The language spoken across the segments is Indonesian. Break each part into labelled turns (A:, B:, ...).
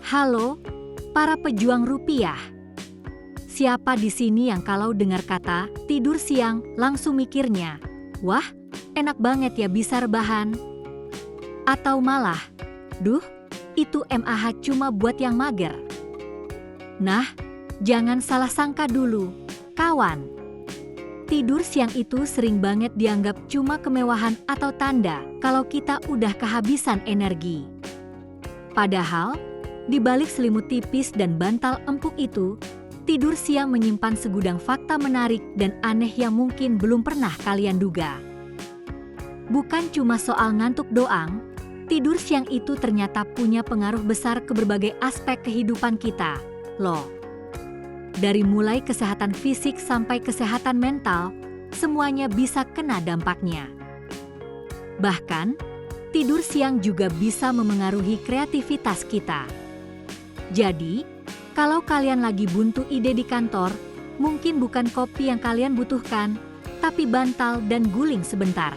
A: Halo, para pejuang rupiah. Siapa di sini yang kalau dengar kata tidur siang langsung mikirnya, wah, enak banget ya bisa rebahan? Atau malah, duh, itu MAH cuma buat yang mager. Nah, jangan salah sangka dulu, kawan. Tidur siang itu sering banget dianggap cuma kemewahan atau tanda kalau kita udah kehabisan energi. Padahal, di balik selimut tipis dan bantal empuk itu, tidur siang menyimpan segudang fakta menarik dan aneh yang mungkin belum pernah kalian duga. Bukan cuma soal ngantuk doang, tidur siang itu ternyata punya pengaruh besar ke berbagai aspek kehidupan kita, loh. Dari mulai kesehatan fisik sampai kesehatan mental, semuanya bisa kena dampaknya. Bahkan, tidur siang juga bisa memengaruhi kreativitas kita. Jadi, kalau kalian lagi buntu ide di kantor, mungkin bukan kopi yang kalian butuhkan, tapi bantal dan guling sebentar.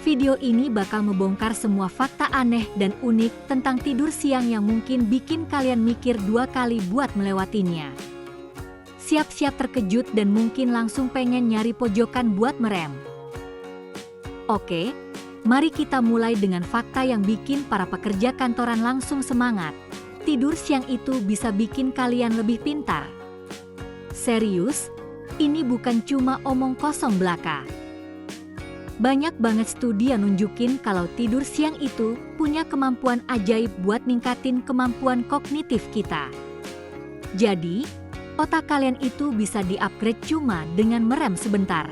A: Video ini bakal membongkar semua fakta aneh dan unik tentang tidur siang yang mungkin bikin kalian mikir 2 kali buat melewatinya. Siap-siap terkejut dan mungkin langsung pengen nyari pojokan buat merem. Oke, mari kita mulai dengan fakta yang bikin para pekerja kantoran langsung semangat. Tidur siang itu bisa bikin kalian lebih pintar. Serius, ini bukan cuma omong kosong belaka. Banyak banget studi yang nunjukin kalau tidur siang itu punya kemampuan ajaib buat ningkatin kemampuan kognitif kita. Jadi, otak kalian itu bisa di-upgrade cuma dengan merem sebentar.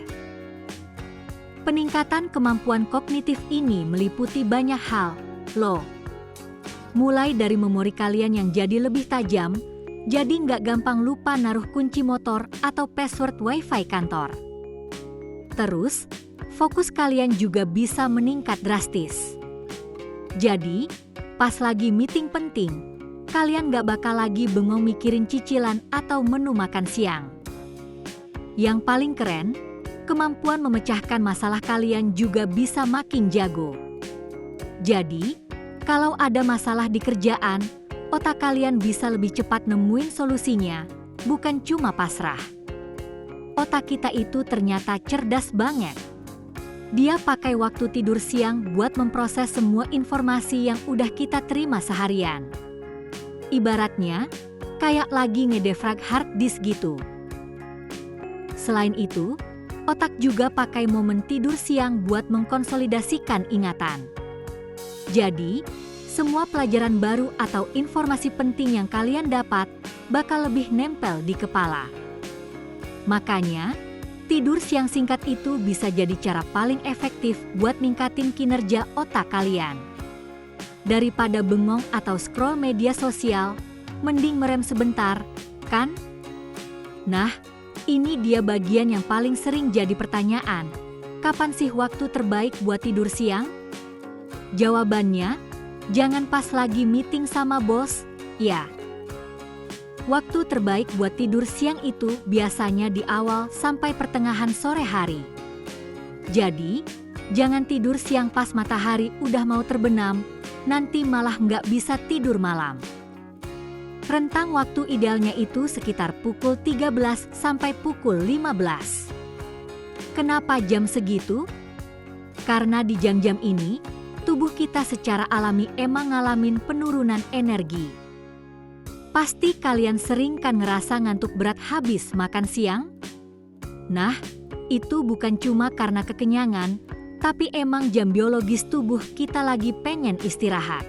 A: Peningkatan kemampuan kognitif ini meliputi banyak hal, loh. Mulai dari memori kalian yang jadi lebih tajam, jadi nggak gampang lupa naruh kunci motor atau password wifi kantor. Terus, fokus kalian juga bisa meningkat drastis. Jadi, pas lagi meeting penting, kalian nggak bakal lagi bengong mikirin cicilan atau menu makan siang. Yang paling keren, kemampuan memecahkan masalah kalian juga bisa makin jago. Jadi, kalau ada masalah di kerjaan, otak kalian bisa lebih cepat nemuin solusinya, bukan cuma pasrah. Otak kita itu ternyata cerdas banget. Dia pakai waktu tidur siang buat memproses semua informasi yang udah kita terima seharian. Ibaratnya, kayak lagi ngedefrag hard disk gitu. Selain itu, otak juga pakai momen tidur siang buat mengkonsolidasikan ingatan. Jadi, semua pelajaran baru atau informasi penting yang kalian dapat bakal lebih nempel di kepala. Makanya, tidur siang singkat itu bisa jadi cara paling efektif buat ningkatin kinerja otak kalian. Daripada bengong atau scroll media sosial, mending merem sebentar, kan? Nah, ini dia bagian yang paling sering jadi pertanyaan. Kapan sih waktu terbaik buat tidur siang? Jawabannya, jangan pas lagi meeting sama bos, ya. Waktu terbaik buat tidur siang itu biasanya di awal sampai pertengahan sore hari. Jadi, jangan tidur siang pas matahari udah mau terbenam, nanti malah nggak bisa tidur malam. Rentang waktu idealnya itu sekitar pukul 13 sampai pukul 15. Kenapa jam segitu? Karena di jam-jam ini, tubuh kita secara alami emang ngalamin penurunan energi. Pasti kalian sering kan ngerasa ngantuk berat habis makan siang? Nah, itu bukan cuma karena kekenyangan, tapi emang jam biologis tubuh kita lagi pengen istirahat.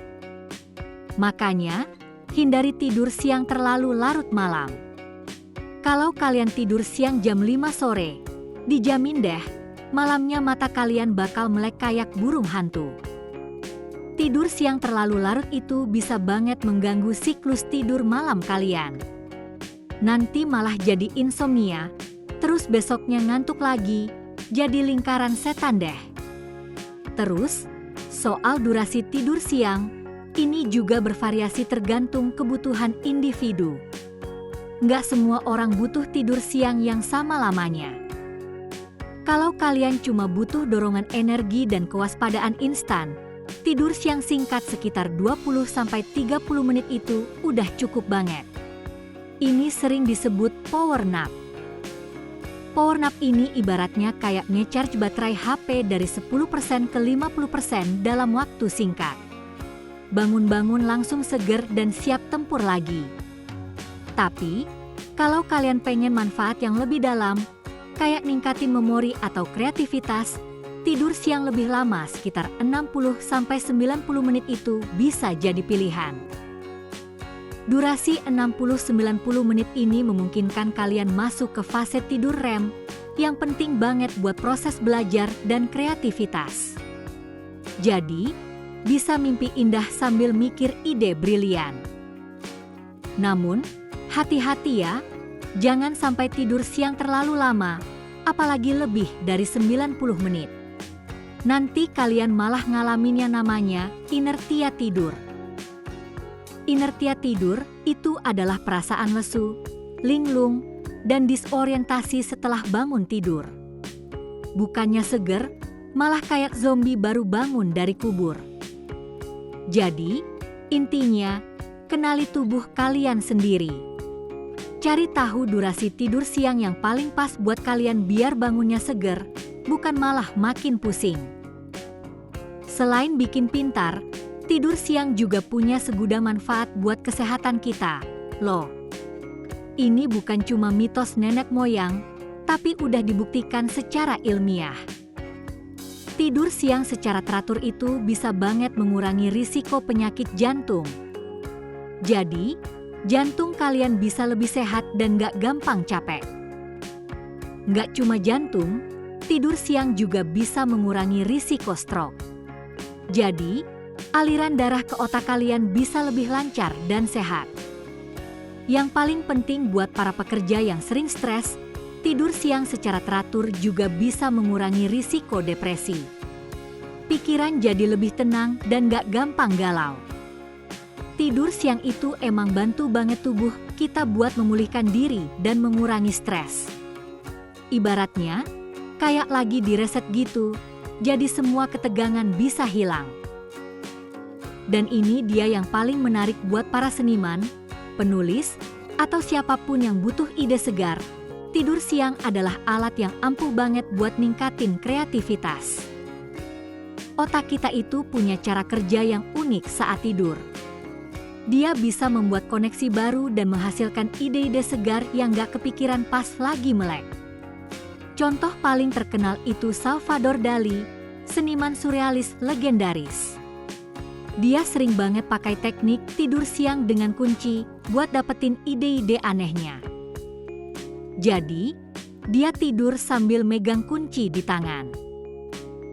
A: Makanya, hindari tidur siang terlalu larut malam. Kalau kalian tidur siang jam 5 sore, dijamin deh, malamnya mata kalian bakal melek kayak burung hantu. Tidur siang terlalu larut itu bisa banget mengganggu siklus tidur malam kalian. Nanti malah jadi insomnia, terus besoknya ngantuk lagi, jadi lingkaran setan deh. Terus, soal durasi tidur siang, ini juga bervariasi tergantung kebutuhan individu. Nggak semua orang butuh tidur siang yang sama lamanya. Kalau kalian cuma butuh dorongan energi dan kewaspadaan instan, tidur siang singkat sekitar 20-30 menit itu udah cukup banget. Ini sering disebut power nap. Power nap ini ibaratnya kayak nge-charge baterai HP dari 10% ke 50% dalam waktu singkat. Bangun-bangun langsung seger dan siap tempur lagi. Tapi, kalau kalian pengen manfaat yang lebih dalam, kayak ningkatin memori atau kreativitas, tidur siang lebih lama sekitar 60-90 menit itu bisa jadi pilihan. Durasi 60-90 menit ini memungkinkan kalian masuk ke fase tidur REM yang penting banget buat proses belajar dan kreativitas. Jadi, bisa mimpi indah sambil mikir ide brilian. Namun, hati-hati ya, jangan sampai tidur siang terlalu lama, apalagi lebih dari 90 menit. Nanti kalian malah ngalamin yang namanya inertia tidur. Inertia tidur itu adalah perasaan lesu, linglung, dan disorientasi setelah bangun tidur. Bukannya seger, malah kayak zombie baru bangun dari kubur. Jadi, intinya, kenali tubuh kalian sendiri. Cari tahu durasi tidur siang yang paling pas buat kalian biar bangunnya seger, bukan malah makin pusing. Selain bikin pintar, tidur siang juga punya segudang manfaat buat kesehatan kita, loh. Ini bukan cuma mitos nenek moyang, tapi udah dibuktikan secara ilmiah. Tidur siang secara teratur itu bisa banget mengurangi risiko penyakit jantung. Jadi, jantung kalian bisa lebih sehat dan gak gampang capek. Gak cuma jantung, tidur siang juga bisa mengurangi risiko stroke. Jadi, aliran darah ke otak kalian bisa lebih lancar dan sehat. Yang paling penting buat para pekerja yang sering stres, tidur siang secara teratur juga bisa mengurangi risiko depresi. Pikiran jadi lebih tenang dan gak gampang galau. Tidur siang itu emang bantu banget tubuh kita buat memulihkan diri dan mengurangi stres. Ibaratnya, kayak lagi direset gitu, jadi semua ketegangan bisa hilang. Dan ini dia yang paling menarik buat para seniman, penulis, atau siapapun yang butuh ide segar. Tidur siang adalah alat yang ampuh banget buat ningkatin kreativitas. Otak kita itu punya cara kerja yang unik saat tidur. Dia bisa membuat koneksi baru dan menghasilkan ide-ide segar yang gak kepikiran pas lagi melek. Contoh paling terkenal itu Salvador Dali, seniman surrealis legendaris. Dia sering banget pakai teknik tidur siang dengan kunci buat dapetin ide-ide anehnya. Jadi, dia tidur sambil megang kunci di tangan.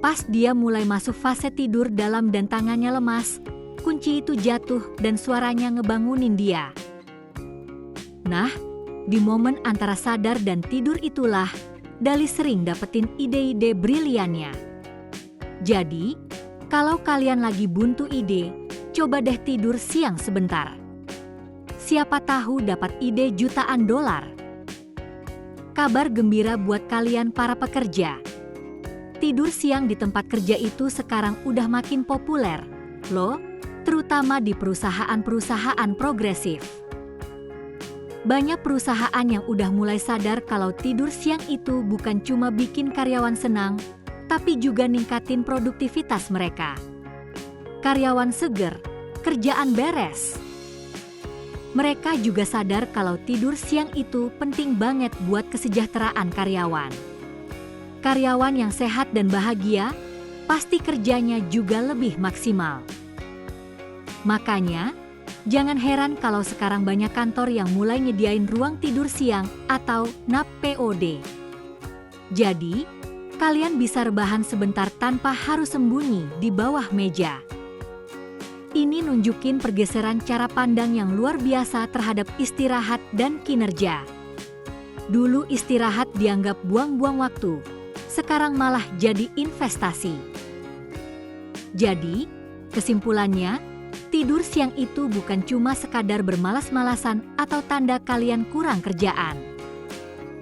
A: Pas dia mulai masuk fase tidur dalam dan tangannya lemas, kunci itu jatuh dan suaranya ngebangunin dia. Nah, di momen antara sadar dan tidur itulah, Dali sering dapetin ide-ide briliannya. Jadi, kalau kalian lagi buntu ide, coba deh tidur siang sebentar. Siapa tahu dapat ide jutaan dolar. Kabar gembira buat kalian para pekerja. Tidur siang di tempat kerja itu sekarang udah makin populer, loh, terutama di perusahaan-perusahaan progresif. Banyak perusahaan yang udah mulai sadar kalau tidur siang itu bukan cuma bikin karyawan senang, tapi juga ningkatin produktivitas mereka. Karyawan seger, kerjaan beres. Mereka juga sadar kalau tidur siang itu penting banget buat kesejahteraan karyawan. Karyawan yang sehat dan bahagia, pasti kerjanya juga lebih maksimal. Makanya, jangan heran kalau sekarang banyak kantor yang mulai nyediain ruang tidur siang atau nap POD. Jadi, kalian bisa rebahan sebentar tanpa harus sembunyi di bawah meja. Ini nunjukin pergeseran cara pandang yang luar biasa terhadap istirahat dan kinerja. Dulu istirahat dianggap buang-buang waktu, sekarang malah jadi investasi. Jadi, kesimpulannya, tidur siang itu bukan cuma sekadar bermalas-malasan atau tanda kalian kurang kerjaan.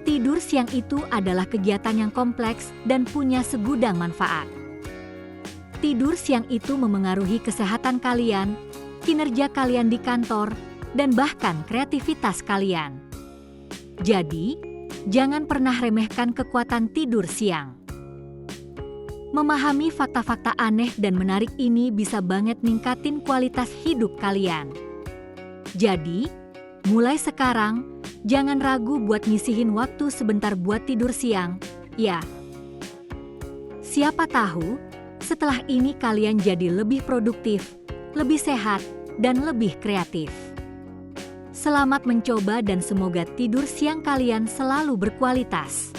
A: Tidur siang itu adalah kegiatan yang kompleks dan punya segudang manfaat. Tidur siang itu memengaruhi kesehatan kalian, kinerja kalian di kantor, dan bahkan kreativitas kalian. Jadi, jangan pernah remehkan kekuatan tidur siang. Memahami fakta-fakta aneh dan menarik ini bisa banget ningkatin kualitas hidup kalian. Jadi, mulai sekarang, jangan ragu buat nyisihin waktu sebentar buat tidur siang, ya. Siapa tahu, setelah ini kalian jadi lebih produktif, lebih sehat, dan lebih kreatif. Selamat mencoba dan semoga tidur siang kalian selalu berkualitas.